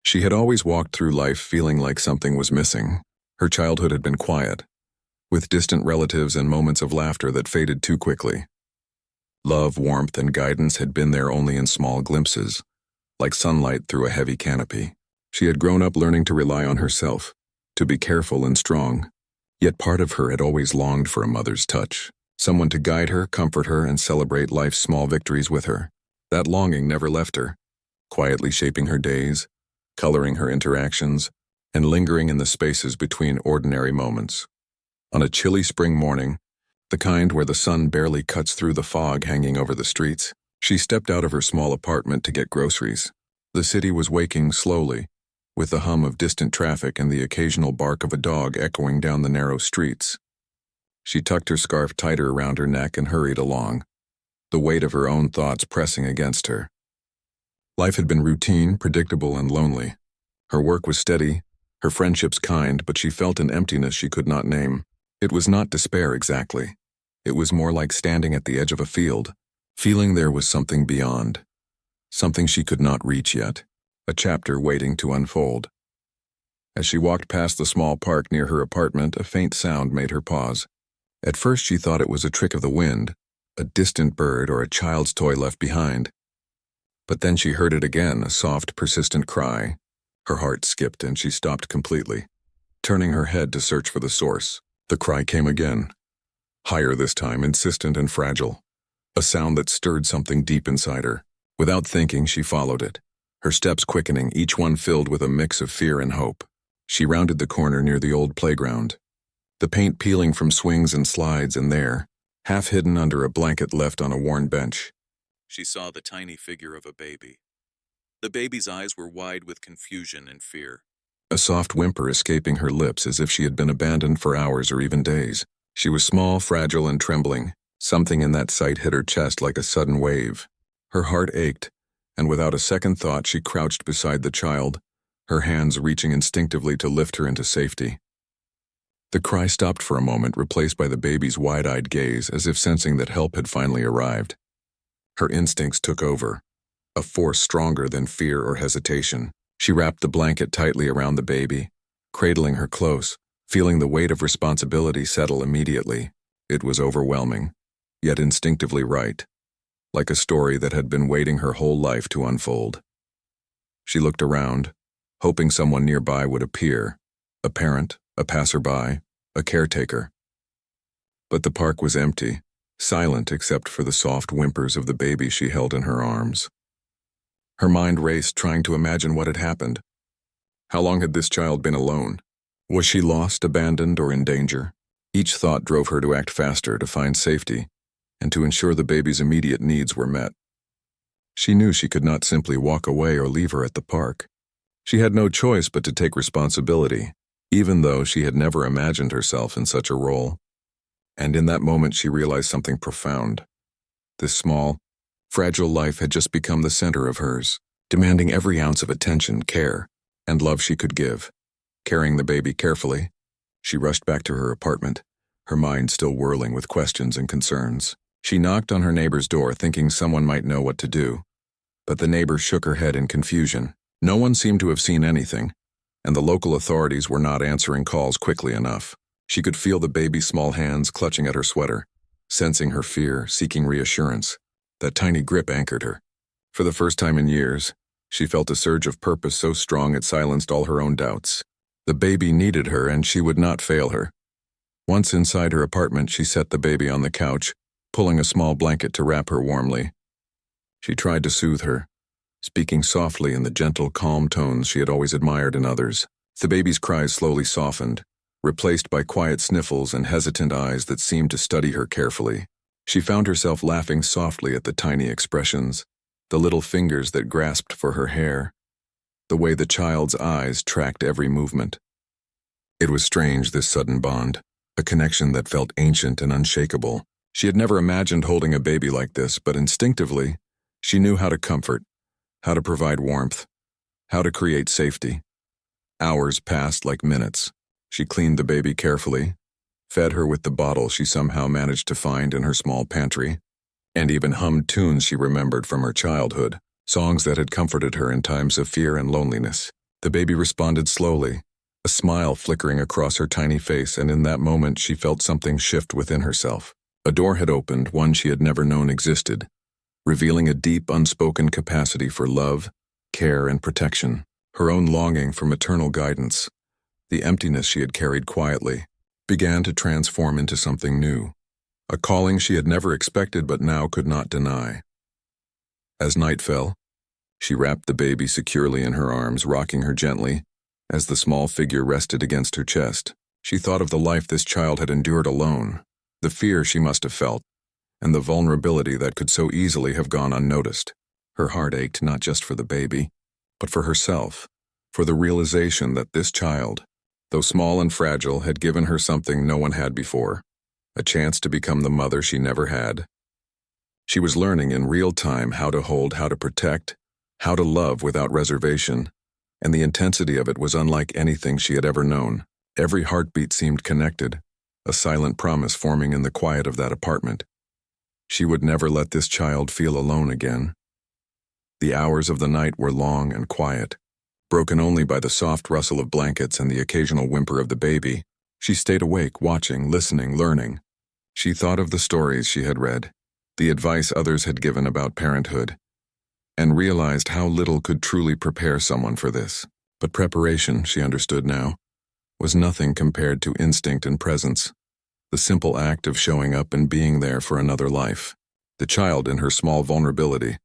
She had always walked through life feeling like something was missing. Her childhood had been quiet, with distant relatives and moments of laughter that faded too quickly. Love, warmth, and guidance had been there only in small glimpses, like sunlight through a heavy canopy. She had grown up learning to rely on herself, to be careful and strong. Yet part of her had always longed for a mother's touch, someone to guide her, comfort her, and celebrate life's small victories with her. That longing never left her, quietly shaping her days, coloring her interactions, and lingering in the spaces between ordinary moments. On a chilly spring morning, the kind where the sun barely cuts through the fog hanging over the streets, she stepped out of her small apartment to get groceries. The city was waking slowly, with the hum of distant traffic and the occasional bark of a dog echoing down the narrow streets. She tucked her scarf tighter around her neck and hurried along, the weight of her own thoughts pressing against her. Life had been routine, predictable, and lonely. Her work was steady, her friendships kind, but she felt an emptiness she could not name. It was not despair exactly. It was more like standing at the edge of a field, feeling there was something beyond, something she could not reach yet, a chapter waiting to unfold. As she walked past the small park near her apartment, a faint sound made her pause. At first she thought it was a trick of the wind, a distant bird or a child's toy left behind. But then she heard it again, a soft, persistent cry. Her heart skipped and she stopped completely, turning her head to search for the source. The cry came again, higher this time, insistent and fragile, a sound that stirred something deep inside her. Without thinking, she followed it, her steps quickening, each one filled with a mix of fear and hope. She rounded the corner near the old playground, the paint peeling from swings and slides, and there, half hidden under a blanket left on a worn bench, she saw the tiny figure of a baby. The baby's eyes were wide with confusion and fear, a soft whimper escaping her lips as if she had been abandoned for hours or even days. She was small, fragile, and trembling. Something in that sight hit her chest like a sudden wave. Her heart ached, and without a second thought she crouched beside the child, her hands reaching instinctively to lift her into safety. The cry stopped for a moment, replaced by the baby's wide-eyed gaze, as if sensing that help had finally arrived. Her instincts took over, a force stronger than fear or hesitation. She wrapped the blanket tightly around the baby, cradling her close, feeling the weight of responsibility settle immediately. It was overwhelming, yet instinctively right, like a story that had been waiting her whole life to unfold. She looked around, hoping someone nearby would appear, a parent, a passerby, a caretaker. But the park was empty, silent except for the soft whimpers of the baby she held in her arms. Her mind raced, trying to imagine what had happened. How long had this child been alone? Was she lost, abandoned, or in danger? Each thought drove her to act faster, to find safety, and to ensure the baby's immediate needs were met. She knew she could not simply walk away or leave her at the park. She had no choice but to take responsibility, even though she had never imagined herself in such a role. And in that moment she realized something profound. This small, fragile life had just become the center of hers, demanding every ounce of attention, care, and love she could give. Carrying the baby carefully, she rushed back to her apartment, her mind still whirling with questions and concerns. She knocked on her neighbor's door, thinking someone might know what to do. But the neighbor shook her head in confusion. No one seemed to have seen anything, and the local authorities were not answering calls quickly enough. She could feel the baby's small hands clutching at her sweater, sensing her fear, seeking reassurance. That tiny grip anchored her. For the first time in years, she felt a surge of purpose so strong it silenced all her own doubts. The baby needed her, and she would not fail her. Once inside her apartment, she set the baby on the couch, pulling a small blanket to wrap her warmly. She tried to soothe her, speaking softly in the gentle, calm tones she had always admired in others. The baby's cries slowly softened, replaced by quiet sniffles and hesitant eyes that seemed to study her carefully. She found herself laughing softly at the tiny expressions, the little fingers that grasped for her hair, the way the child's eyes tracked every movement. It was strange, this sudden bond, a connection that felt ancient and unshakable. She had never imagined holding a baby like this, but instinctively, she knew how to comfort, how to provide warmth, how to create safety. Hours passed like minutes. She cleaned the baby carefully, fed her with the bottle she somehow managed to find in her small pantry, and even hummed tunes she remembered from her childhood, songs that had comforted her in times of fear and loneliness. The baby responded slowly, a smile flickering across her tiny face, and in that moment she felt something shift within herself. A door had opened, one she had never known existed, revealing a deep, unspoken capacity for love, care, and protection. Her own longing for maternal guidance, the emptiness she had carried quietly, began to transform into something new, a calling she had never expected but now could not deny. As night fell, she wrapped the baby securely in her arms, rocking her gently. As the small figure rested against her chest, she thought of the life this child had endured alone, the fear she must have felt, and the vulnerability that could so easily have gone unnoticed. Her heart ached not just for the baby, but for herself, for the realization that this child, though small and fragile, had given her something no one had before, a chance to become the mother she never had. She was learning in real time how to hold, how to protect, how to love without reservation, and the intensity of it was unlike anything she had ever known. Every heartbeat seemed connected, a silent promise forming in the quiet of that apartment. She would never let this child feel alone again. The hours of the night were long and quiet, broken only by the soft rustle of blankets and the occasional whimper of the baby. She stayed awake, watching, listening, learning. She thought of the stories she had read, the advice others had given about parenthood, and realized how little could truly prepare someone for this. But preparation, she understood now, was nothing compared to instinct and presence, the simple act of showing up and being there for another life. The child, in her small vulnerability,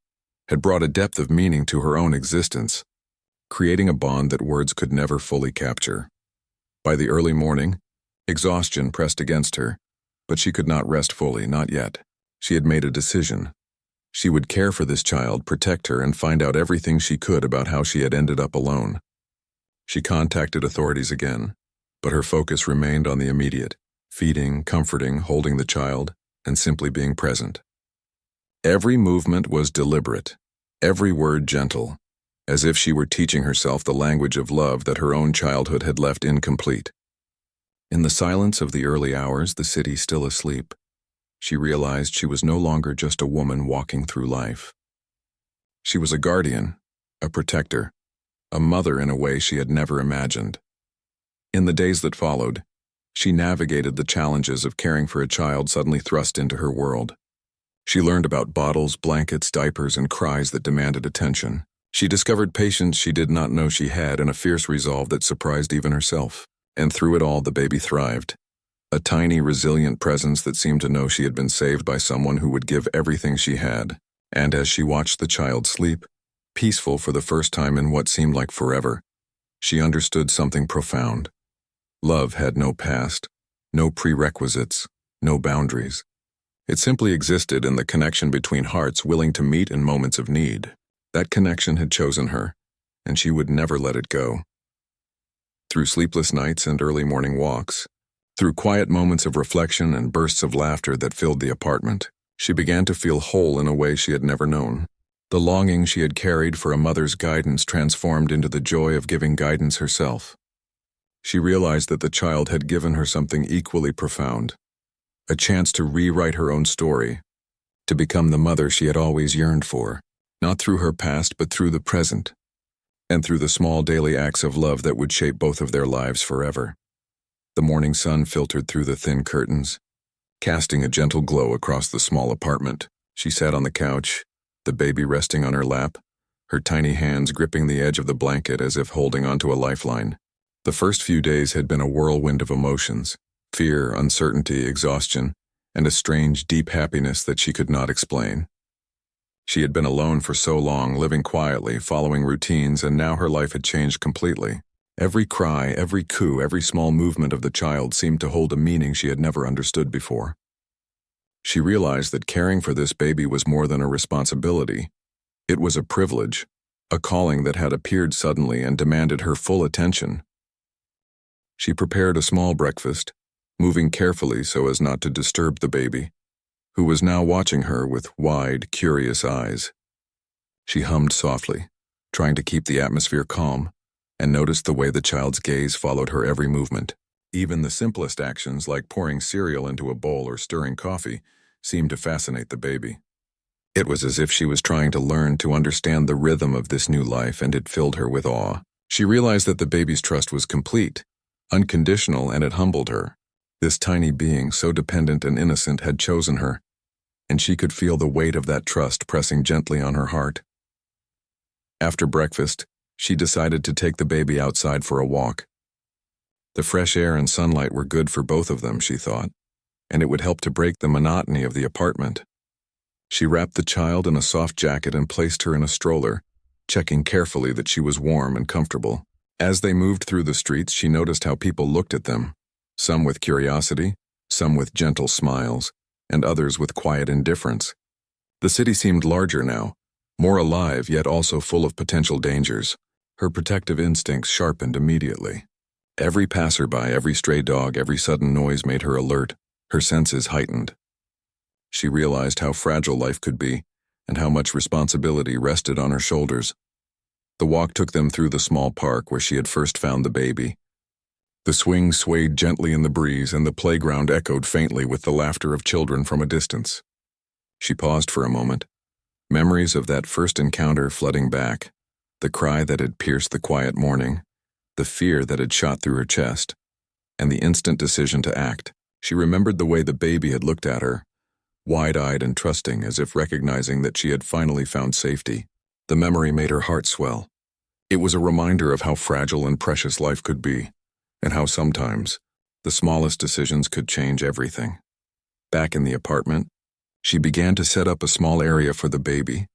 had brought a depth of meaning to her own existence, creating a bond that words could never fully capture. By the early morning, exhaustion pressed against her, but she could not rest fully, not yet. She had made a decision. She would care for this child, protect her, and find out everything she could about how she had ended up alone. She contacted authorities again, but her focus remained on the immediate, feeding, comforting, holding the child, and simply being present. Every movement was deliberate, every word gentle, as if she were teaching herself the language of love that her own childhood had left incomplete. In the silence of the early hours, the city still asleep, she realized she was no longer just a woman walking through life. She was a guardian, a protector, a mother in a way she had never imagined. In the days that followed, she navigated the challenges of caring for a child suddenly thrust into her world. She learned about bottles, blankets, diapers, and cries that demanded attention. She discovered patience she did not know she had and a fierce resolve that surprised even herself. And through it all, the baby thrived. A tiny, resilient presence that seemed to know she had been saved by someone who would give everything she had. And as she watched the child sleep, peaceful for the first time in what seemed like forever, she understood something profound. Love had no past, no prerequisites, no boundaries. It simply existed in the connection between hearts willing to meet in moments of need. That connection had chosen her, and she would never let it go. Through sleepless nights and early morning walks, through quiet moments of reflection and bursts of laughter that filled the apartment, she began to feel whole in a way she had never known. The longing she had carried for a mother's guidance transformed into the joy of giving guidance herself. She realized that the child had given her something equally profound, a chance to rewrite her own story, to become the mother she had always yearned for, not through her past but through the present, and through the small daily acts of love that would shape both of their lives forever. The morning sun filtered through the thin curtains, casting a gentle glow across the small apartment. She sat on the couch, the baby resting on her lap, her tiny hands gripping the edge of the blanket as if holding onto a lifeline. The first few days had been a whirlwind of emotions, fear, uncertainty, exhaustion, and a strange, deep happiness that she could not explain. She had been alone for so long, living quietly, following routines, and now her life had changed completely. Every cry, every coo, every small movement of the child seemed to hold a meaning she had never understood before. She realized that caring for this baby was more than a responsibility. It was a privilege, a calling that had appeared suddenly and demanded her full attention. She prepared a small breakfast, moving carefully so as not to disturb the baby, who was now watching her with wide, curious eyes. She hummed softly, trying to keep the atmosphere calm, and noticed the way the child's gaze followed her every movement. Even the simplest actions like pouring cereal into a bowl or stirring coffee seemed to fascinate the baby. It was as if she was trying to learn to understand the rhythm of this new life, and it filled her with awe. She realized that the baby's trust was complete, unconditional, and it humbled her. This tiny being, so dependent and innocent, had chosen her, and she could feel the weight of that trust pressing gently on her heart. After breakfast, she decided to take the baby outside for a walk. The fresh air and sunlight were good for both of them, she thought, and it would help to break the monotony of the apartment. She wrapped the child in a soft jacket and placed her in a stroller, checking carefully that she was warm and comfortable. As they moved through the streets, she noticed how people looked at them, some with curiosity, some with gentle smiles, and others with quiet indifference. The city seemed larger now, more alive yet also full of potential dangers. Her protective instincts sharpened immediately. Every passerby, every stray dog, every sudden noise made her alert, her senses heightened. She realized how fragile life could be, and how much responsibility rested on her shoulders. The walk took them through the small park where she had first found the baby. The swing swayed gently in the breeze, and the playground echoed faintly with the laughter of children from a distance. She paused for a moment, memories of that first encounter flooding back, the cry that had pierced the quiet morning, the fear that had shot through her chest, and the instant decision to act. She remembered the way the baby had looked at her, wide-eyed and trusting, as if recognizing that she had finally found safety. The memory made her heart swell. It was a reminder of how fragile and precious life could be, and how sometimes the smallest decisions could change everything. Back in the apartment, she began to set up a small area for the baby,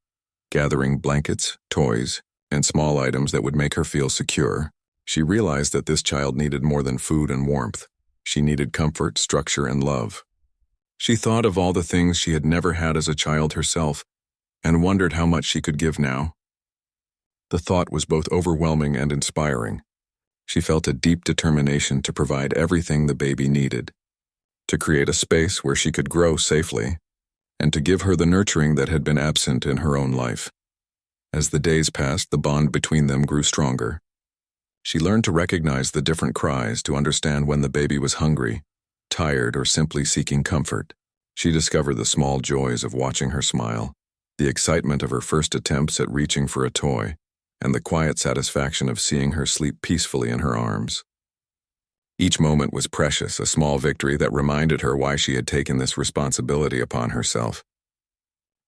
gathering blankets, toys, and small items that would make her feel secure. She realized that this child needed more than food and warmth. She needed comfort, structure, and love. She thought of all the things she had never had as a child herself, and wondered how much she could give now. The thought was both overwhelming and inspiring. She felt a deep determination to provide everything the baby needed, to create a space where she could grow safely, and to give her the nurturing that had been absent in her own life. As the days passed, the bond between them grew stronger. She learned to recognize the different cries, to understand when the baby was hungry, tired, or simply seeking comfort. She discovered the small joys of watching her smile, the excitement of her first attempts at reaching for a toy, and the quiet satisfaction of seeing her sleep peacefully in her arms. Each moment was precious, a small victory that reminded her why she had taken this responsibility upon herself.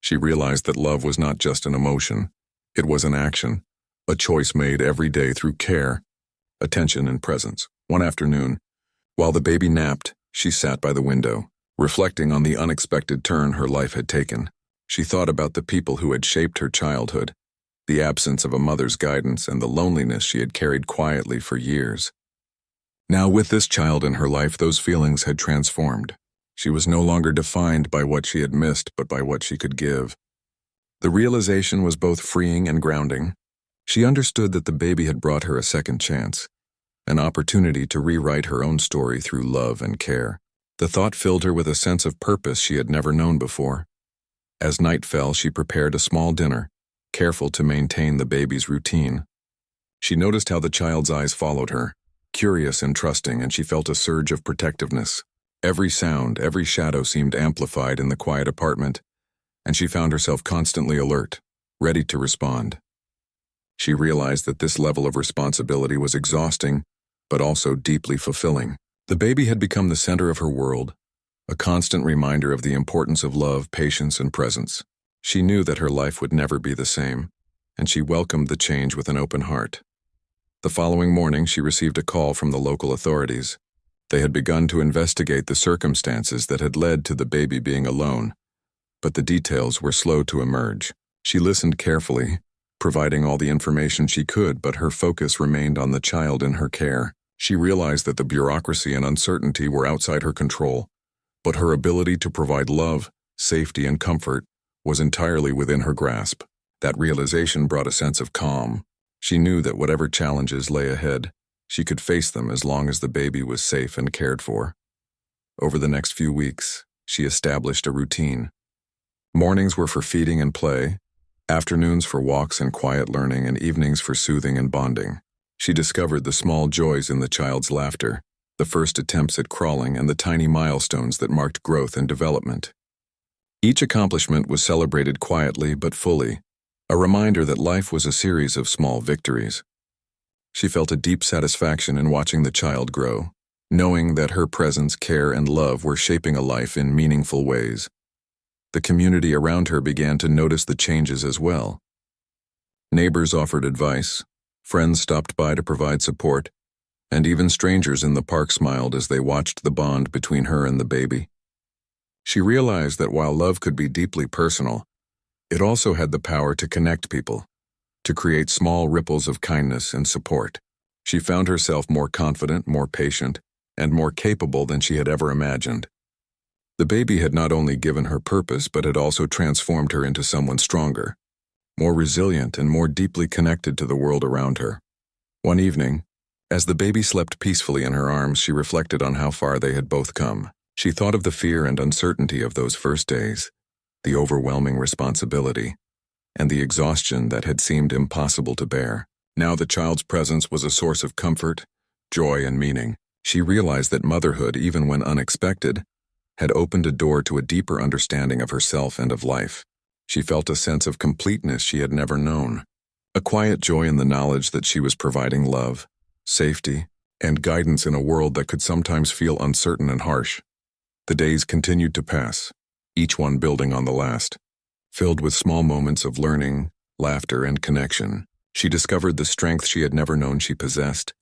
She realized that love was not just an emotion, it was an action, a choice made every day through care, attention, and presence. One afternoon, while the baby napped, she sat by the window, reflecting on the unexpected turn her life had taken. She thought about the people who had shaped her childhood, the absence of a mother's guidance, and the loneliness she had carried quietly for years. Now, with this child in her life, those feelings had transformed. She was no longer defined by what she had missed, but by what she could give. The realization was both freeing and grounding. She understood that the baby had brought her a second chance, an opportunity to rewrite her own story through love and care. The thought filled her with a sense of purpose she had never known before. As night fell, she prepared a small dinner, careful to maintain the baby's routine. She noticed how the child's eyes followed her, curious and trusting, and she felt a surge of protectiveness. Every sound, every shadow seemed amplified in the quiet apartment, and she found herself constantly alert, ready to respond. She realized that this level of responsibility was exhausting, but also deeply fulfilling. The baby had become the center of her world, a constant reminder of the importance of love, patience, and presence. She knew that her life would never be the same, and she welcomed the change with an open heart. The following morning, she received a call from the local authorities. They had begun to investigate the circumstances that had led to the baby being alone, but the details were slow to emerge. She listened carefully, providing all the information she could, but her focus remained on the child in her care. She realized that the bureaucracy and uncertainty were outside her control, but her ability to provide love, safety, and comfort was entirely within her grasp. That realization brought a sense of calm. She knew that whatever challenges lay ahead, she could face them as long as the baby was safe and cared for. Over the next few weeks, she established a routine. Mornings were for feeding and play, afternoons for walks and quiet learning, and evenings for soothing and bonding. She discovered the small joys in the child's laughter, the first attempts at crawling, and the tiny milestones that marked growth and development. Each accomplishment was celebrated quietly but fully, a reminder that life was a series of small victories. She felt a deep satisfaction in watching the child grow, knowing that her presence, care, and love were shaping a life in meaningful ways. The community around her began to notice the changes as well. Neighbors offered advice, friends stopped by to provide support, and even strangers in the park smiled as they watched the bond between her and the baby. She realized that while love could be deeply personal, it also had the power to connect people, to create small ripples of kindness and support. She found herself more confident, more patient, and more capable than she had ever imagined. The baby had not only given her purpose, but had also transformed her into someone stronger, more resilient, and more deeply connected to the world around her. One evening, as the baby slept peacefully in her arms, she reflected on how far they had both come. She thought of the fear and uncertainty of those first days, the overwhelming responsibility, and the exhaustion that had seemed impossible to bear. Now the child's presence was a source of comfort, joy, and meaning. She realized that motherhood, even when unexpected, had opened a door to a deeper understanding of herself and of life. She felt a sense of completeness she had never known, a quiet joy in the knowledge that she was providing love, safety, and guidance in a world that could sometimes feel uncertain and harsh. The days continued to pass, each one building on the last. Filled with small moments of learning, laughter, and connection, she discovered the strength she had never known she possessed,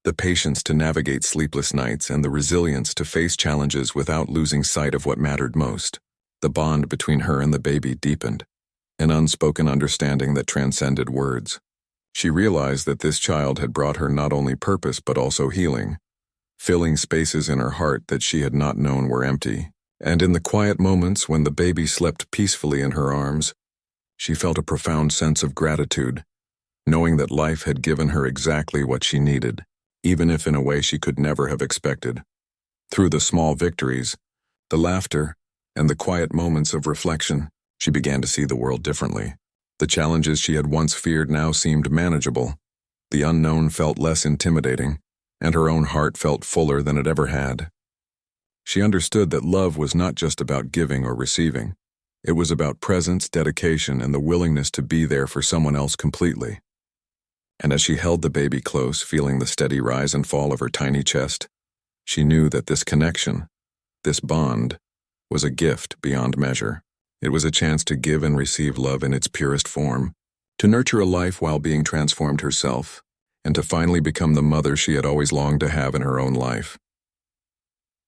the patience to navigate sleepless nights, and the resilience to face challenges without losing sight of what mattered most. The bond between her and the baby deepened, an unspoken understanding that transcended words. She realized that this child had brought her not only purpose but also healing, filling spaces in her heart that she had not known were empty. And in the quiet moments when the baby slept peacefully in her arms, she felt a profound sense of gratitude, knowing that life had given her exactly what she needed, even if in a way she could never have expected. Through the small victories, the laughter, and the quiet moments of reflection, she began to see the world differently. The challenges she had once feared now seemed manageable. The unknown felt less intimidating, and her own heart felt fuller than it ever had. She understood that love was not just about giving or receiving. It was about presence, dedication, and the willingness to be there for someone else completely. And as she held the baby close, feeling the steady rise and fall of her tiny chest, she knew that this connection, this bond, was a gift beyond measure. It was a chance to give and receive love in its purest form, to nurture a life while being transformed herself, and to finally become the mother she had always longed to have in her own life.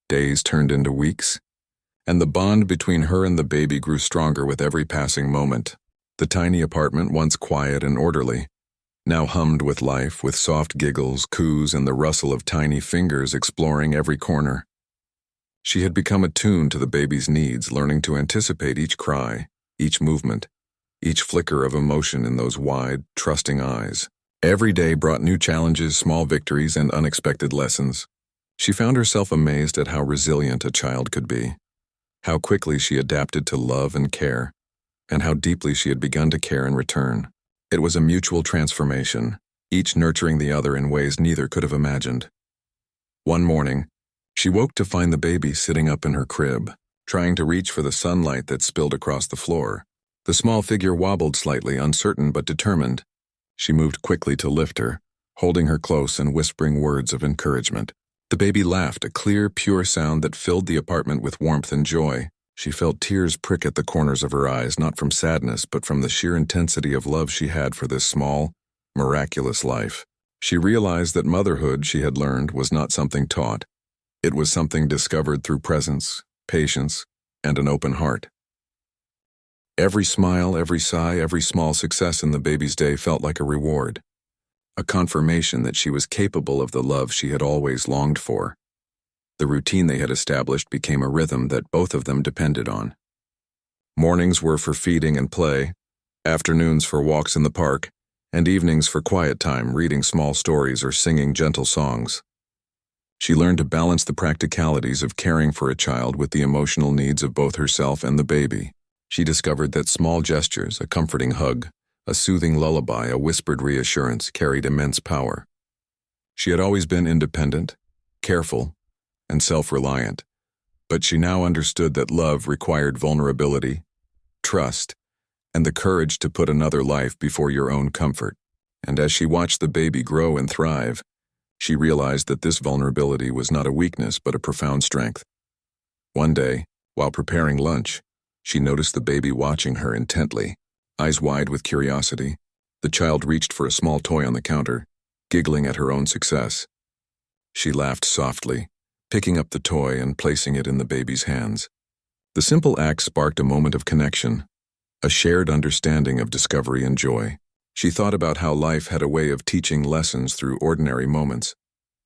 Days turned into weeks, and the bond between her and the baby grew stronger with every passing moment. The tiny apartment, once quiet and orderly, now hummed with life, with soft giggles, coos, and the rustle of tiny fingers exploring every corner. She had become attuned to the baby's needs, learning to anticipate each cry, each movement, each flicker of emotion in those wide, trusting eyes. Every day brought new challenges, small victories, and unexpected lessons. She found herself amazed at how resilient a child could be, how quickly she adapted to love and care, and how deeply she had begun to care in return. It was a mutual transformation, each nurturing the other in ways neither could have imagined. One morning, she woke to find the baby sitting up in her crib, trying to reach for the sunlight that spilled across the floor. The small figure wobbled slightly, uncertain but determined. She moved quickly to lift her, holding her close and whispering words of encouragement. The baby laughed, a clear, pure sound that filled the apartment with warmth and joy. She felt tears prick at the corners of her eyes, not from sadness, but from the sheer intensity of love she had for this small, miraculous life. She realized that motherhood, she had learned, was not something taught. It was something discovered through presence, patience, and an open heart. Every smile, every sigh, every small success in the baby's day felt like a reward, a confirmation that she was capable of the love she had always longed for. The routine they had established became a rhythm that both of them depended on. Mornings were for feeding and play, afternoons for walks in the park, and evenings for quiet time, reading small stories or singing gentle songs. She learned to balance the practicalities of caring for a child with the emotional needs of both herself and the baby. She discovered that small gestures, a comforting hug, a soothing lullaby, a whispered reassurance, carried immense power. She had always been independent, careful, and self-reliant, but she now understood that love required vulnerability, trust, and the courage to put another life before your own comfort. And as she watched the baby grow and thrive, she realized that this vulnerability was not a weakness but a profound strength. One day, while preparing lunch, she noticed the baby watching her intently, eyes wide with curiosity. The child reached for a small toy on the counter, giggling at her own success. She laughed softly, picking up the toy and placing it in the baby's hands. The simple act sparked a moment of connection, a shared understanding of discovery and joy. She thought about how life had a way of teaching lessons through ordinary moments,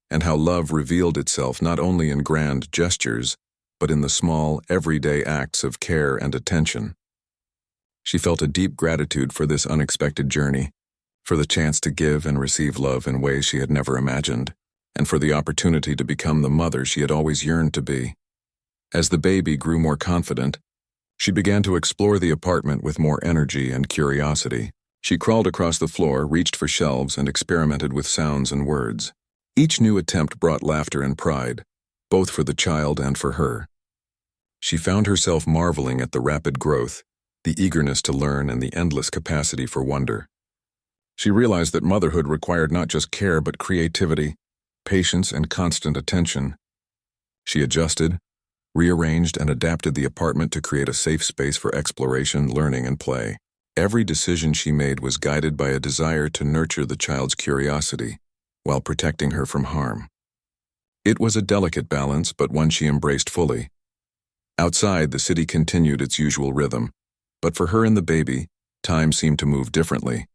and how love revealed itself not only in grand gestures, but in the small, everyday acts of care and attention. She felt a deep gratitude for this unexpected journey, for the chance to give and receive love in ways she had never imagined, and for the opportunity to become the mother she had always yearned to be. As the baby grew more confident, she began to explore the apartment with more energy and curiosity. She crawled across the floor, reached for shelves, and experimented with sounds and words. Each new attempt brought laughter and pride, both for the child and for her. She found herself marveling at the rapid growth, the eagerness to learn, and the endless capacity for wonder. She realized that motherhood required not just care but creativity, patience, and constant attention. She adjusted, rearranged, and adapted the apartment to create a safe space for exploration, learning, and play. Every decision she made was guided by a desire to nurture the child's curiosity while protecting her from harm. It was a delicate balance, but one she embraced fully. Outside, the city continued its usual rhythm, but for her and the baby, time seemed to move differently.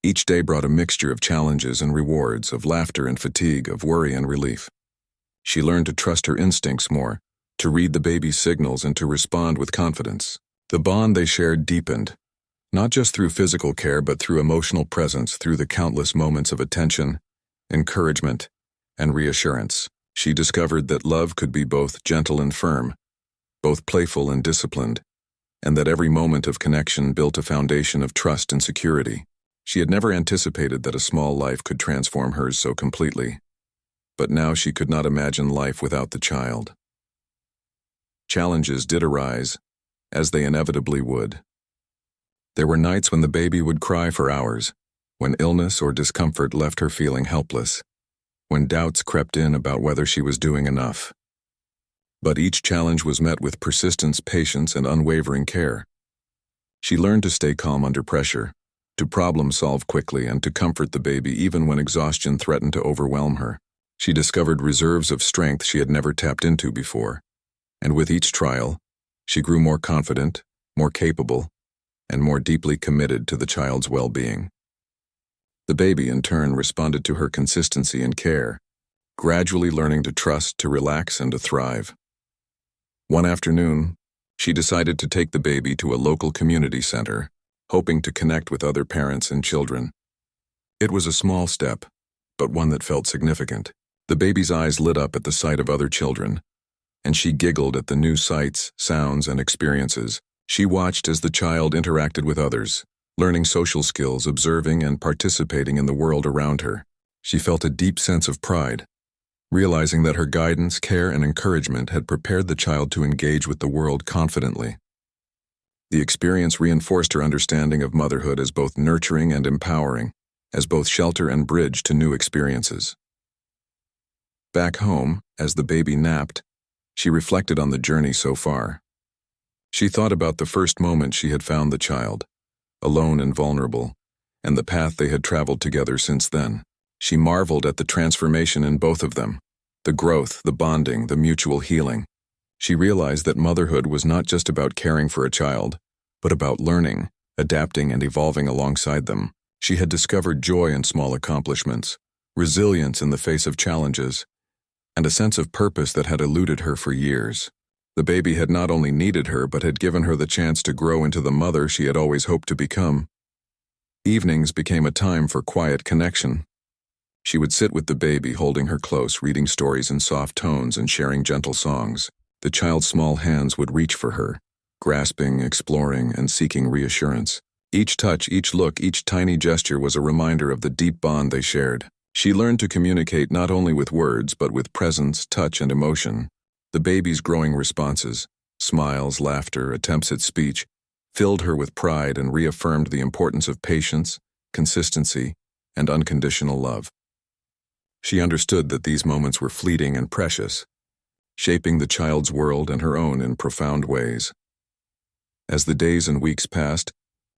Each day brought a mixture of challenges and rewards, of laughter and fatigue, of worry and relief. She learned to trust her instincts more, to read the baby's signals, and to respond with confidence. The bond they shared deepened, not just through physical care but through emotional presence, through the countless moments of attention, encouragement, and reassurance. She discovered that love could be both gentle and firm, both playful and disciplined, and that every moment of connection built a foundation of trust and security. She had never anticipated that a small life could transform hers so completely, but now she could not imagine life without the child. Challenges did arise, as they inevitably would. There were nights when the baby would cry for hours, when illness or discomfort left her feeling helpless, when doubts crept in about whether she was doing enough. But each challenge was met with persistence, patience, and unwavering care. She learned to stay calm under pressure, to problem-solve quickly, and to comfort the baby even when exhaustion threatened to overwhelm her. She discovered reserves of strength she had never tapped into before, and with each trial, she grew more confident, more capable, and more deeply committed to the child's well-being. The baby, in turn, responded to her consistency and care, gradually learning to trust, to relax, and to thrive. One afternoon, she decided to take the baby to a local community center, hoping to connect with other parents and children. It was a small step, but one that felt significant. The baby's eyes lit up at the sight of other children, and she giggled at the new sights, sounds, and experiences. She watched as the child interacted with others, learning social skills, observing, and participating in the world around her. She felt a deep sense of pride, realizing that her guidance, care, and encouragement had prepared the child to engage with the world confidently. The experience reinforced her understanding of motherhood as both nurturing and empowering, as both shelter and bridge to new experiences. Back home, as the baby napped, she reflected on the journey so far. She thought about the first moment she had found the child, alone and vulnerable, and the path they had traveled together since then. She marveled at the transformation in both of them, the growth, the bonding, the mutual healing. She realized that motherhood was not just about caring for a child, but about learning, adapting, and evolving alongside them. She had discovered joy in small accomplishments, resilience in the face of challenges, and a sense of purpose that had eluded her for years. The baby had not only needed her, but had given her the chance to grow into the mother she had always hoped to become. Evenings became a time for quiet connection. She would sit with the baby, holding her close, reading stories in soft tones and sharing gentle songs. The child's small hands would reach for her, grasping, exploring, and seeking reassurance. Each touch, each look, each tiny gesture was a reminder of the deep bond they shared. She learned to communicate not only with words, but with presence, touch, and emotion. The baby's growing responses, smiles, laughter, attempts at speech, filled her with pride and reaffirmed the importance of patience, consistency, and unconditional love. She understood that these moments were fleeting and precious, shaping the child's world and her own in profound ways. As the days and weeks passed,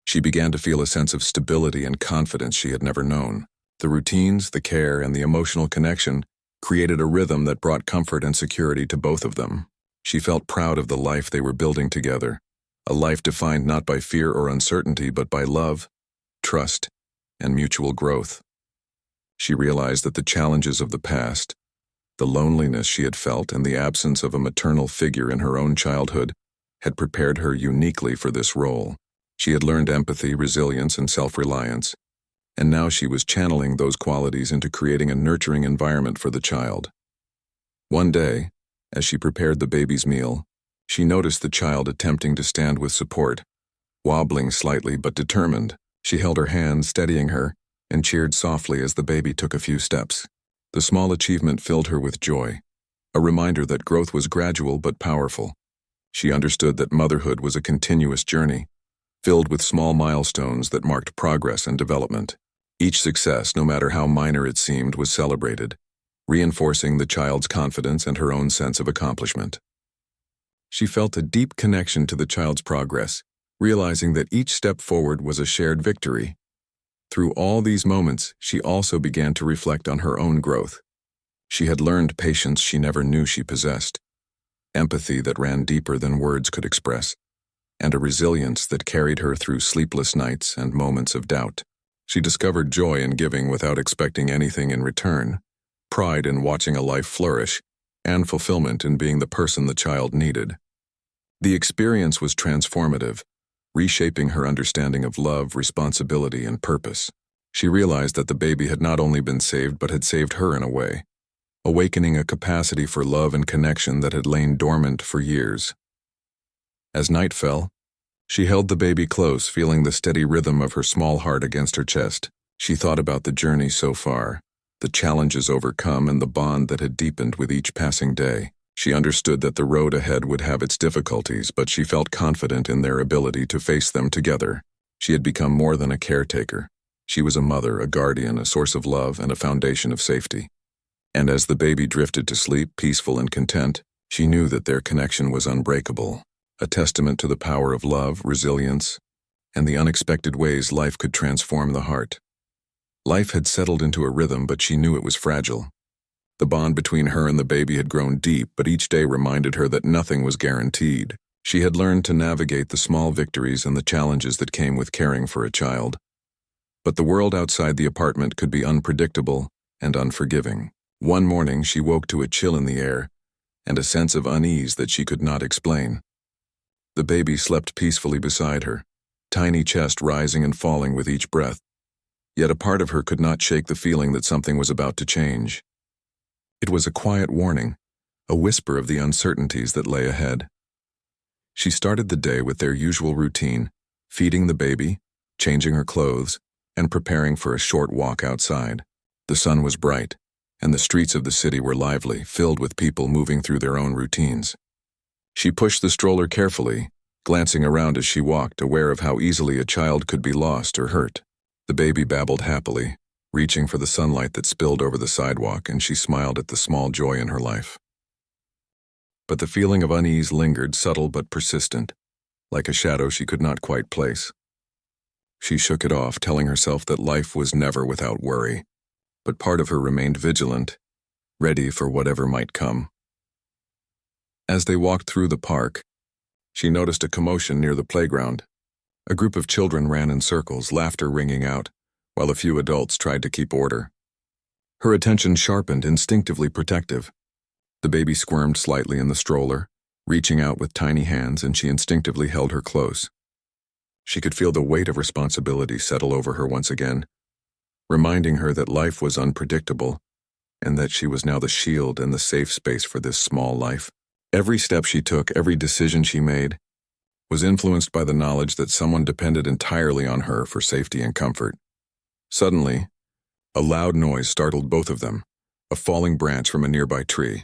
she began to feel a sense of stability and confidence she had never known. The routines, the care, and the emotional connection created a rhythm that brought comfort and security to both of them. She felt proud of the life they were building together, a life defined not by fear or uncertainty but by love, trust, and mutual growth. She realized that the challenges of the past, the loneliness she had felt, and the absence of a maternal figure in her own childhood had prepared her uniquely for this role. She had learned empathy, resilience, and self-reliance, and now she was channeling those qualities into creating a nurturing environment for the child. One day, as she prepared the baby's meal, she noticed the child attempting to stand with support, wobbling slightly but determined. She held her hand, steadying her, and cheered softly as the baby took a few steps. The small achievement filled her with joy, a reminder that growth was gradual but powerful. She understood that motherhood was a continuous journey, filled with small milestones that marked progress and development. Each success, no matter how minor it seemed, was celebrated, reinforcing the child's confidence and her own sense of accomplishment. She felt a deep connection to the child's progress, realizing that each step forward was a shared victory. Through all these moments, she also began to reflect on her own growth. She had learned patience she never knew she possessed, empathy that ran deeper than words could express, and a resilience that carried her through sleepless nights and moments of doubt. She discovered joy in giving without expecting anything in return, pride in watching a life flourish, and fulfillment in being the person the child needed. The experience was transformative, reshaping her understanding of love, responsibility, and purpose. She realized that the baby had not only been saved but had saved her in a way, awakening a capacity for love and connection that had lain dormant for years. As night fell, she held the baby close, feeling the steady rhythm of her small heart against her chest. She thought about the journey so far, the challenges overcome, and the bond that had deepened with each passing day. She understood that the road ahead would have its difficulties, but she felt confident in their ability to face them together. She had become more than a caretaker. She was a mother, a guardian, a source of love, and a foundation of safety. And as the baby drifted to sleep, peaceful and content, she knew that their connection was unbreakable, a testament to the power of love, resilience, and the unexpected ways life could transform the heart. Life had settled into a rhythm, but she knew it was fragile. The bond between her and the baby had grown deep, but each day reminded her that nothing was guaranteed. She had learned to navigate the small victories and the challenges that came with caring for a child. But the world outside the apartment could be unpredictable and unforgiving. One morning, she woke to a chill in the air and a sense of unease that she could not explain. The baby slept peacefully beside her, tiny chest rising and falling with each breath. Yet a part of her could not shake the feeling that something was about to change. It was a quiet warning, a whisper of the uncertainties that lay ahead. She started the day with their usual routine, feeding the baby, changing her clothes, and preparing for a short walk outside. The sun was bright, and the streets of the city were lively, filled with people moving through their own routines. She pushed the stroller carefully, glancing around as she walked, aware of how easily a child could be lost or hurt. The baby babbled happily, reaching for the sunlight that spilled over the sidewalk, and she smiled at the small joy in her life. But the feeling of unease lingered, subtle but persistent, like a shadow she could not quite place. She shook it off, telling herself that life was never without worry, but part of her remained vigilant, ready for whatever might come. As they walked through the park, she noticed a commotion near the playground. A group of children ran in circles, laughter ringing out, while a few adults tried to keep order. Her attention sharpened, instinctively protective. The baby squirmed slightly in the stroller, reaching out with tiny hands, and she instinctively held her close. She could feel the weight of responsibility settle over her once again, reminding her that life was unpredictable, and that she was now the shield and the safe space for this small life. Every step she took, every decision she made, was influenced by the knowledge that someone depended entirely on her for safety and comfort. Suddenly, a loud noise startled both of them, a falling branch from a nearby tree.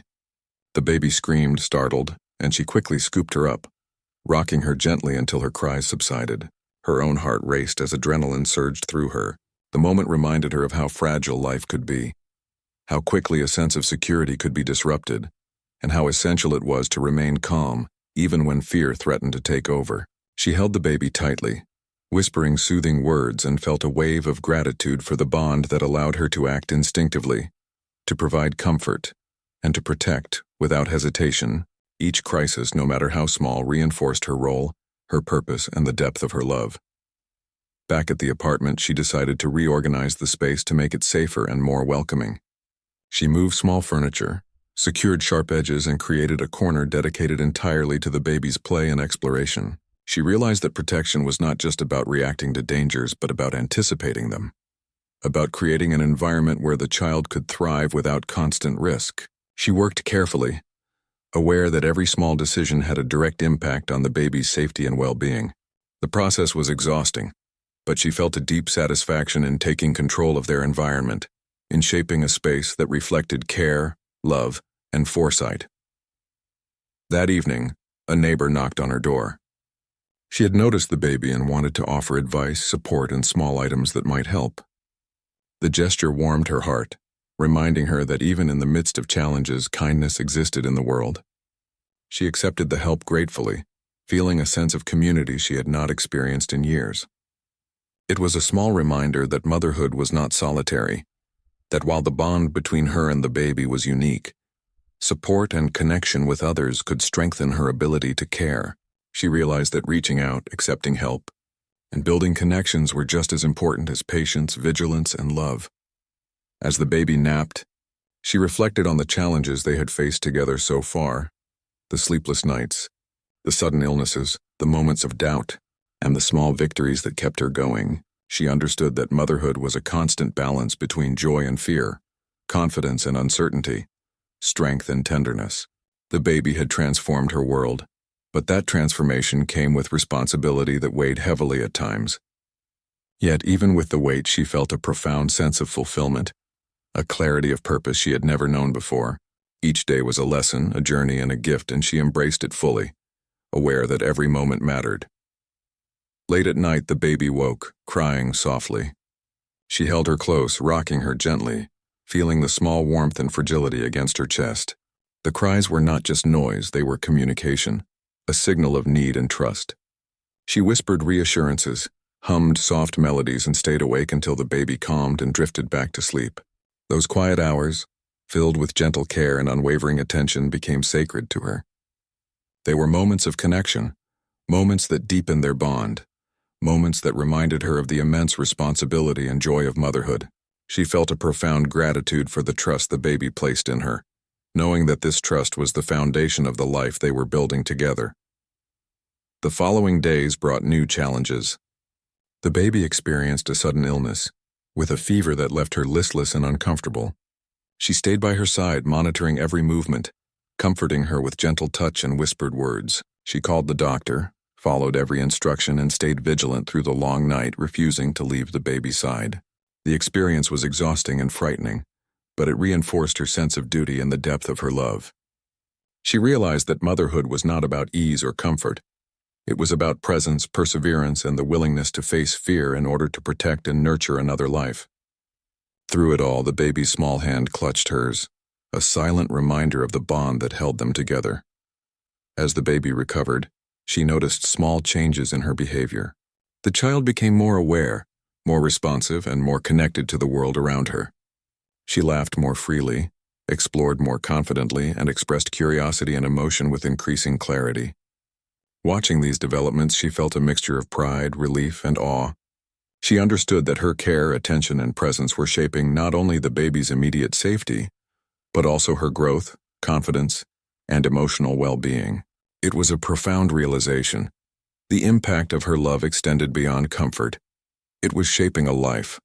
The baby screamed, startled, and she quickly scooped her up, rocking her gently until her cries subsided. Her own heart raced as adrenaline surged through her. The moment reminded her of how fragile life could be, how quickly a sense of security could be disrupted, and how essential it was to remain calm, even when fear threatened to take over. She held the baby tightly, whispering soothing words, and felt a wave of gratitude for the bond that allowed her to act instinctively, to provide comfort, and to protect, without hesitation. Each crisis, no matter how small, reinforced her role, her purpose, and the depth of her love. Back at the apartment, she decided to reorganize the space to make it safer and more welcoming. She moved small furniture, secured sharp edges, and created a corner dedicated entirely to the baby's play and exploration. She realized that protection was not just about reacting to dangers, but about anticipating them, about creating an environment where the child could thrive without constant risk. She worked carefully, aware that every small decision had a direct impact on the baby's safety and well-being. The process was exhausting, but she felt a deep satisfaction in taking control of their environment, in shaping a space that reflected care, love, and foresight. That evening, a neighbor knocked on her door. She had noticed the baby and wanted to offer advice, support, and small items that might help. The gesture warmed her heart, reminding her that even in the midst of challenges, kindness existed in the world. She accepted the help gratefully, feeling a sense of community she had not experienced in years. It was a small reminder that motherhood was not solitary, that while the bond between her and the baby was unique, support and connection with others could strengthen her ability to care. She realized that reaching out, accepting help, and building connections were just as important as patience, vigilance, and love. As the baby napped, she reflected on the challenges they had faced together so far, the sleepless nights, the sudden illnesses, the moments of doubt, and the small victories that kept her going. She understood that motherhood was a constant balance between joy and fear, confidence and uncertainty, strength and tenderness. The baby had transformed her world, but that transformation came with responsibility that weighed heavily at times. Yet even with the weight, she felt a profound sense of fulfillment, a clarity of purpose she had never known before. Each day was a lesson, a journey, and a gift, and she embraced it fully, aware that every moment mattered. Late at night, the baby woke, crying softly. She held her close, rocking her gently, feeling the small warmth and fragility against her chest. The cries were not just noise, they were communication, a signal of need and trust. She whispered reassurances, hummed soft melodies, and stayed awake until the baby calmed and drifted back to sleep. Those quiet hours, filled with gentle care and unwavering attention, became sacred to her. They were moments of connection, moments that deepened their bond, moments that reminded her of the immense responsibility and joy of motherhood. She felt a profound gratitude for the trust the baby placed in her, knowing that this trust was the foundation of the life they were building together. The following days brought new challenges. The baby experienced a sudden illness, with a fever that left her listless and uncomfortable. She stayed by her side, monitoring every movement, comforting her with gentle touch and whispered words. She called the doctor, followed every instruction, and stayed vigilant through the long night, refusing to leave the baby's side. The experience was exhausting and frightening, but it reinforced her sense of duty and the depth of her love. She realized that motherhood was not about ease or comfort. It was about presence, perseverance, and the willingness to face fear in order to protect and nurture another life. Through it all, the baby's small hand clutched hers, a silent reminder of the bond that held them together. As the baby recovered, she noticed small changes in her behavior. The child became more aware, more responsive, and more connected to the world around her. She laughed more freely, explored more confidently, and expressed curiosity and emotion with increasing clarity. Watching these developments, she felt a mixture of pride, relief, and awe. She understood that her care, attention, and presence were shaping not only the baby's immediate safety, but also her growth, confidence, and emotional well-being. It was a profound realization. The impact of her love extended beyond comfort. It was shaping a life,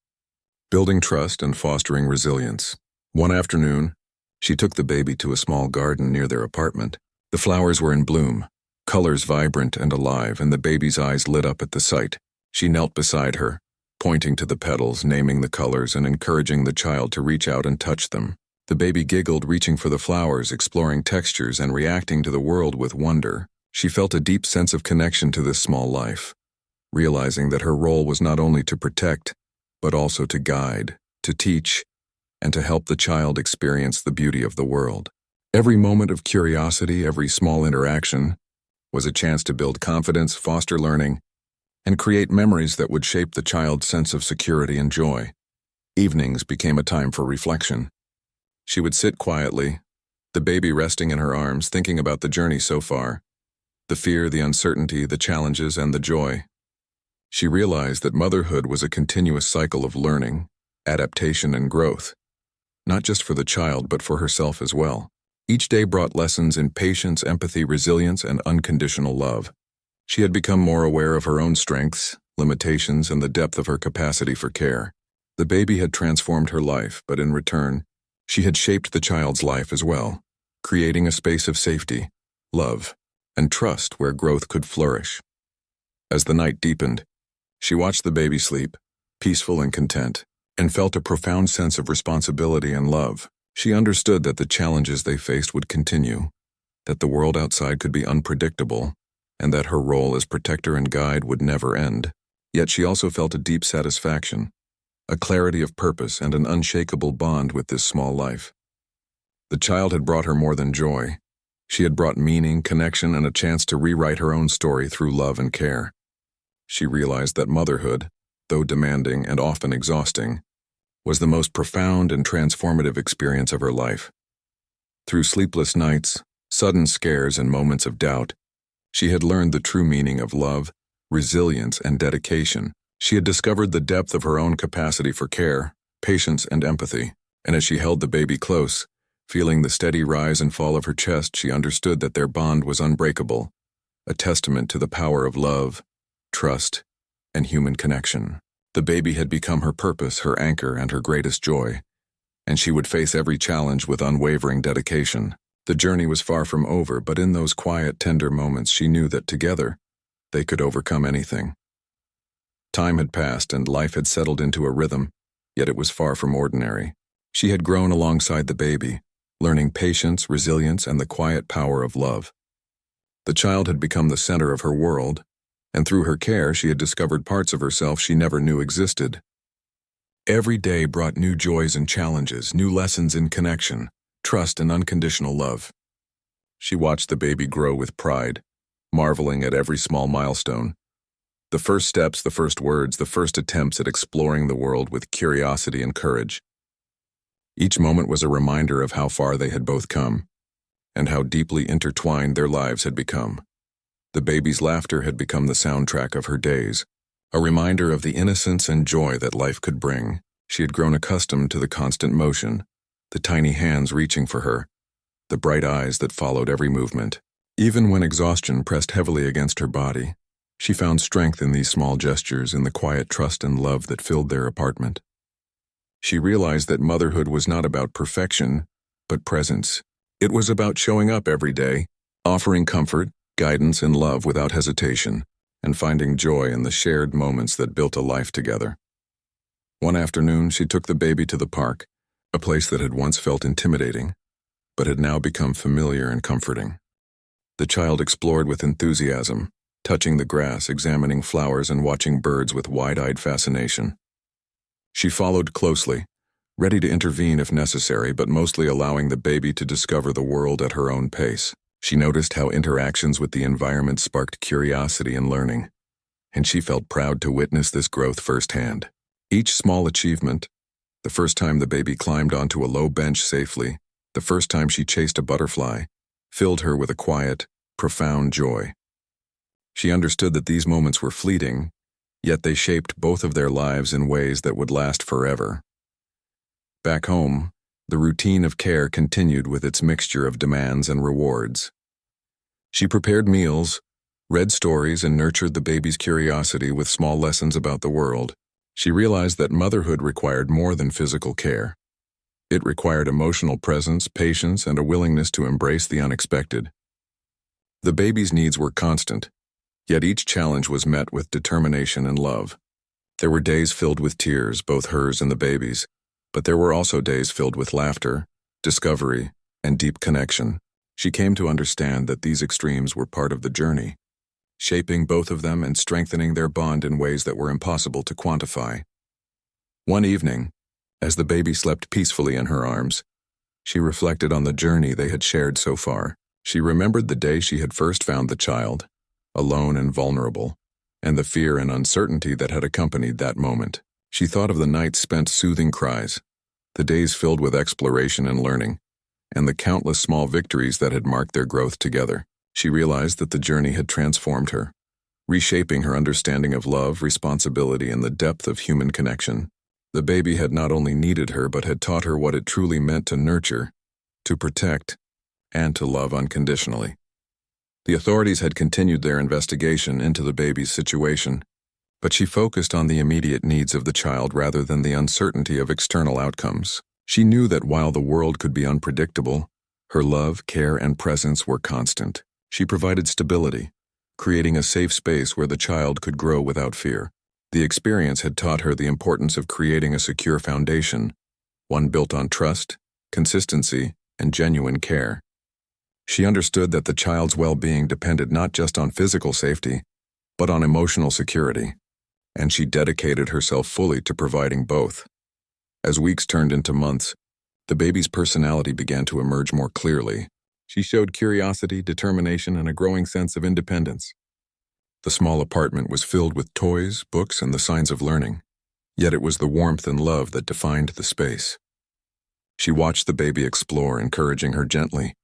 building trust and fostering resilience. One afternoon, she took the baby to a small garden near their apartment. The flowers were in bloom, colors vibrant and alive, and the baby's eyes lit up at the sight. She knelt beside her, pointing to the petals, naming the colors, and encouraging the child to reach out and touch them. The baby giggled, reaching for the flowers, exploring textures, and reacting to the world with wonder. She felt a deep sense of connection to this small life, realizing that her role was not only to protect, but also to guide, to teach, and to help the child experience the beauty of the world. Every moment of curiosity, every small interaction, was a chance to build confidence, foster learning, and create memories that would shape the child's sense of security and joy. Evenings became a time for reflection. She would sit quietly, the baby resting in her arms, thinking about the journey so far, the fear, the uncertainty, the challenges, and the joy. She realized that motherhood was a continuous cycle of learning, adaptation, and growth, not just for the child but for herself as well. Each day brought lessons in patience, empathy, resilience, and unconditional love. She had become more aware of her own strengths, limitations, and the depth of her capacity for care. The baby had transformed her life, but in return, she had shaped the child's life as well, creating a space of safety, love, and trust where growth could flourish. As the night deepened, she watched the baby sleep, peaceful and content, and felt a profound sense of responsibility and love. She understood that the challenges they faced would continue, that the world outside could be unpredictable, and that her role as protector and guide would never end. Yet she also felt a deep satisfaction, a clarity of purpose, and an unshakable bond with this small life. The child had brought her more than joy. She had brought meaning, connection, and a chance to rewrite her own story through love and care. She realized that motherhood, though demanding and often exhausting, was the most profound and transformative experience of her life. Through sleepless nights, sudden scares, and moments of doubt, she had learned the true meaning of love, resilience, and dedication. She had discovered the depth of her own capacity for care, patience, and empathy, and as she held the baby close, feeling the steady rise and fall of her chest, she understood that their bond was unbreakable, a testament to the power of love, trust, and human connection. The baby had become her purpose, her anchor, and her greatest joy, and she would face every challenge with unwavering dedication. The journey was far from over, but in those quiet, tender moments she knew that together, they could overcome anything. Time had passed and life had settled into a rhythm, yet it was far from ordinary. She had grown alongside the baby, learning patience, resilience, and the quiet power of love. The child had become the center of her world, and through her care she had discovered parts of herself she never knew existed. Every day brought new joys and challenges, new lessons in connection, trust, and unconditional love. She watched the baby grow with pride, marveling at every small milestone. The first steps, the first words, the first attempts at exploring the world with curiosity and courage. Each moment was a reminder of how far they had both come, and how deeply intertwined their lives had become. The baby's laughter had become the soundtrack of her days, a reminder of the innocence and joy that life could bring. She had grown accustomed to the constant motion, the tiny hands reaching for her, the bright eyes that followed every movement. Even when exhaustion pressed heavily against her body, she found strength in these small gestures, in the quiet trust and love that filled their apartment. She realized that motherhood was not about perfection, but presence. It was about showing up every day, offering comfort, guidance, and love without hesitation, and finding joy in the shared moments that built a life together. One afternoon, she took the baby to the park, a place that had once felt intimidating, but had now become familiar and comforting. The child explored with enthusiasm, touching the grass, examining flowers, and watching birds with wide-eyed fascination. She followed closely, ready to intervene if necessary, but mostly allowing the baby to discover the world at her own pace. She noticed how interactions with the environment sparked curiosity and learning, and she felt proud to witness this growth firsthand. Each small achievement, the first time the baby climbed onto a low bench safely, the first time she chased a butterfly, filled her with a quiet, profound joy. She understood that these moments were fleeting, yet they shaped both of their lives in ways that would last forever. Back home, the routine of care continued with its mixture of demands and rewards. She prepared meals, read stories, and nurtured the baby's curiosity with small lessons about the world. She realized that motherhood required more than physical care. It required emotional presence, patience, and a willingness to embrace the unexpected. The baby's needs were constant, yet each challenge was met with determination and love. There were days filled with tears, both hers and the baby's, but there were also days filled with laughter, discovery, and deep connection. She came to understand that these extremes were part of the journey, shaping both of them and strengthening their bond in ways that were impossible to quantify. One evening, as the baby slept peacefully in her arms, she reflected on the journey they had shared so far. She remembered the day she had first found the child, alone and vulnerable, and the fear and uncertainty that had accompanied that moment. She thought of the nights spent soothing cries, the days filled with exploration and learning, and the countless small victories that had marked their growth together. She realized that the journey had transformed her, reshaping her understanding of love, responsibility, and the depth of human connection. The baby had not only needed her but had taught her what it truly meant to nurture, to protect, and to love unconditionally. The authorities had continued their investigation into the baby's situation, but she focused on the immediate needs of the child rather than the uncertainty of external outcomes. She knew that while the world could be unpredictable, her love, care, and presence were constant. She provided stability, creating a safe space where the child could grow without fear. The experience had taught her the importance of creating a secure foundation, one built on trust, consistency, and genuine care. She understood that the child's well-being depended not just on physical safety, but on emotional security, and she dedicated herself fully to providing both. As weeks turned into months, the baby's personality began to emerge more clearly. She showed curiosity, determination, and a growing sense of independence. The small apartment was filled with toys, books, and the signs of learning, yet it was the warmth and love that defined the space. She watched the baby explore, encouraging her gently,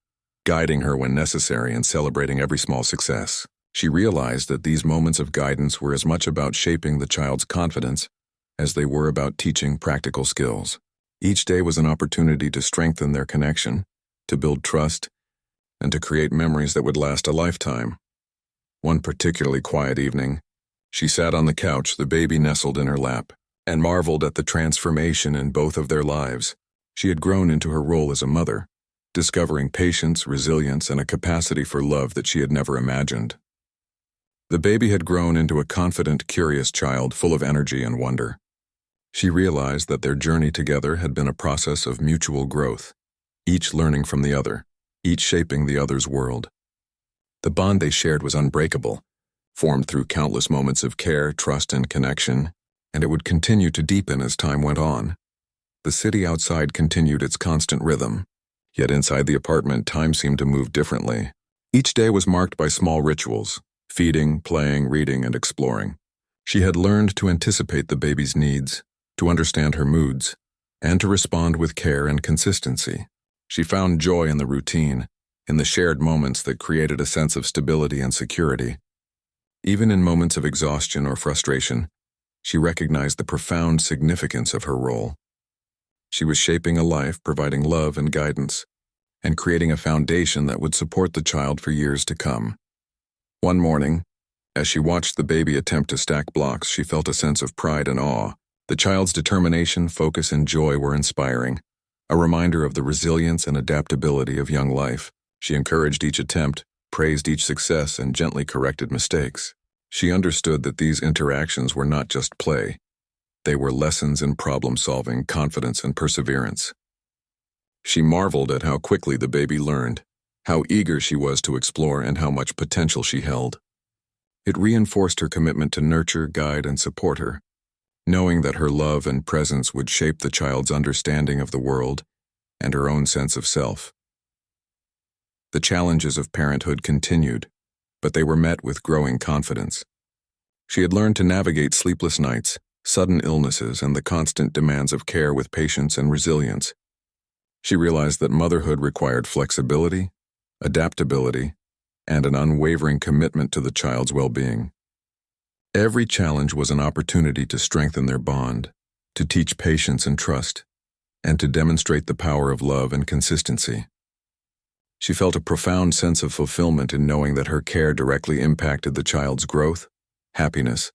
guiding her when necessary, and celebrating every small success. She realized that these moments of guidance were as much about shaping the child's confidence as they were about teaching practical skills. Each day was an opportunity to strengthen their connection, to build trust, and to create memories that would last a lifetime. One particularly quiet evening, she sat on the couch, the baby nestled in her lap, and marveled at the transformation in both of their lives. She had grown into her role as a mother, discovering patience, resilience, and a capacity for love that she had never imagined. The baby had grown into a confident, curious child full of energy and wonder. She realized that their journey together had been a process of mutual growth, each learning from the other, each shaping the other's world. The bond they shared was unbreakable, formed through countless moments of care, trust, and connection, and it would continue to deepen as time went on. The city outside continued its constant rhythm, yet inside the apartment time seemed to move differently. Each day was marked by small rituals: feeding, playing, reading, and exploring. She had learned to anticipate the baby's needs, to understand her moods, and to respond with care and consistency. She found joy in the routine, in the shared moments that created a sense of stability and security. Even in moments of exhaustion or frustration, she recognized the profound significance of her role. She was shaping a life, providing love and guidance, and creating a foundation that would support the child for years to come. One morning, as she watched the baby attempt to stack blocks, she felt a sense of pride and awe. The child's determination, focus, and joy were inspiring, a reminder of the resilience and adaptability of young life. She encouraged each attempt, praised each success, and gently corrected mistakes. She understood that these interactions were not just play. They were lessons in problem-solving, confidence, and perseverance. She marveled at how quickly the baby learned, how eager she was to explore, and how much potential she held. It reinforced her commitment to nurture, guide, and support her, knowing that her love and presence would shape the child's understanding of the world and her own sense of self. The challenges of parenthood continued, but they were met with growing confidence. She had learned to navigate sleepless nights, sudden illnesses, and the constant demands of care with patience and resilience. She realized that motherhood required flexibility, adaptability, and an unwavering commitment to the child's well-being. Every challenge was an opportunity to strengthen their bond, to teach patience and trust, and to demonstrate the power of love and consistency. She felt a profound sense of fulfillment in knowing that her care directly impacted the child's growth, happiness,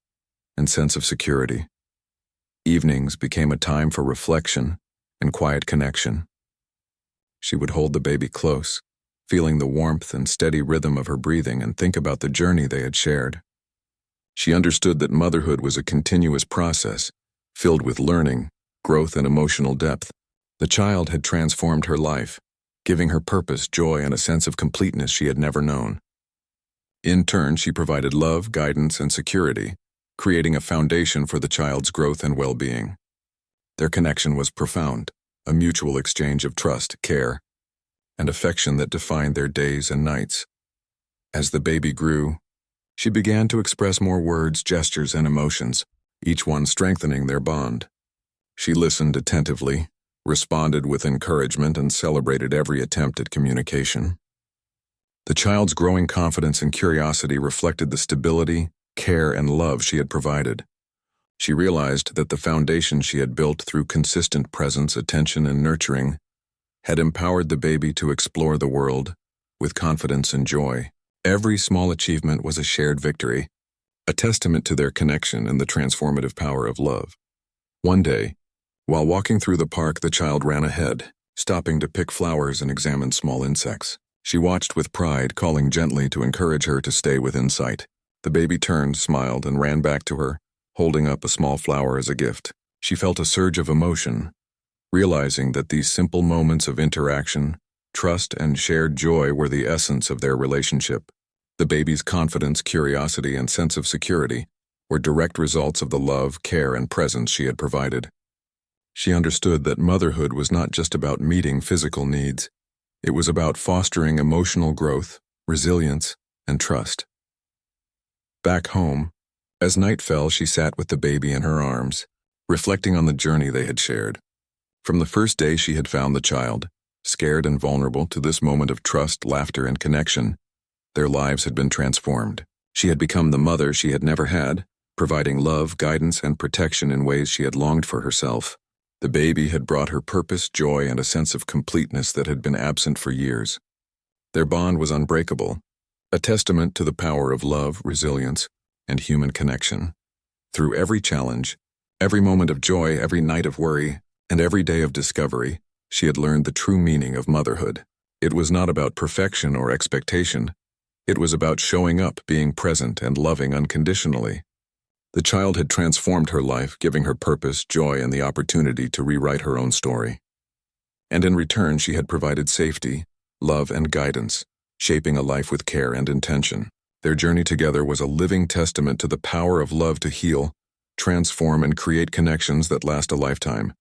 and sense of security. Evenings became a time for reflection and quiet connection. She would hold the baby close, feeling the warmth and steady rhythm of her breathing, and think about the journey they had shared. She understood that motherhood was a continuous process, filled with learning, growth, and emotional depth. The child had transformed her life, giving her purpose, joy, and a sense of completeness she had never known. In turn, she provided love, guidance, and security, creating a foundation for the child's growth and well-being. Their connection was profound, a mutual exchange of trust, care, and affection that defined their days and nights. As the baby grew, she began to express more words, gestures, and emotions, each one strengthening their bond. She listened attentively, responded with encouragement, and celebrated every attempt at communication. The child's growing confidence and curiosity reflected the stability, care, and love she had provided. She realized that the foundation she had built through consistent presence, attention, and nurturing had empowered the baby to explore the world with confidence and joy. Every small achievement was a shared victory, a testament to their connection and the transformative power of love. One day, while walking through the park, the child ran ahead, stopping to pick flowers and examine small insects. She watched with pride, calling gently to encourage her to stay within sight. The baby turned, smiled, and ran back to her, holding up a small flower as a gift. She felt a surge of emotion, realizing that these simple moments of interaction, trust, and shared joy were the essence of their relationship. The baby's confidence, curiosity, and sense of security were direct results of the love, care, and presence she had provided. She understood that motherhood was not just about meeting physical needs. It was about fostering emotional growth, resilience, and trust. Back home, as night fell, she sat with the baby in her arms, reflecting on the journey they had shared. From the first day she had found the child, scared and vulnerable, to this moment of trust, laughter, and connection, their lives had been transformed. She had become the mother she had never had, providing love, guidance, and protection in ways she had longed for herself. The baby had brought her purpose, joy, and a sense of completeness that had been absent for years. Their bond was unbreakable, a testament to the power of love, resilience, and human connection. Through every challenge, every moment of joy, every night of worry, and every day of discovery, she had learned the true meaning of motherhood. It was not about perfection or expectation. It was about showing up, being present, and loving unconditionally. The child had transformed her life, giving her purpose, joy, and the opportunity to rewrite her own story. And in return, she had provided safety, love, and guidance, shaping a life with care and intention. Their journey together was a living testament to the power of love to heal, transform, and create connections that last a lifetime.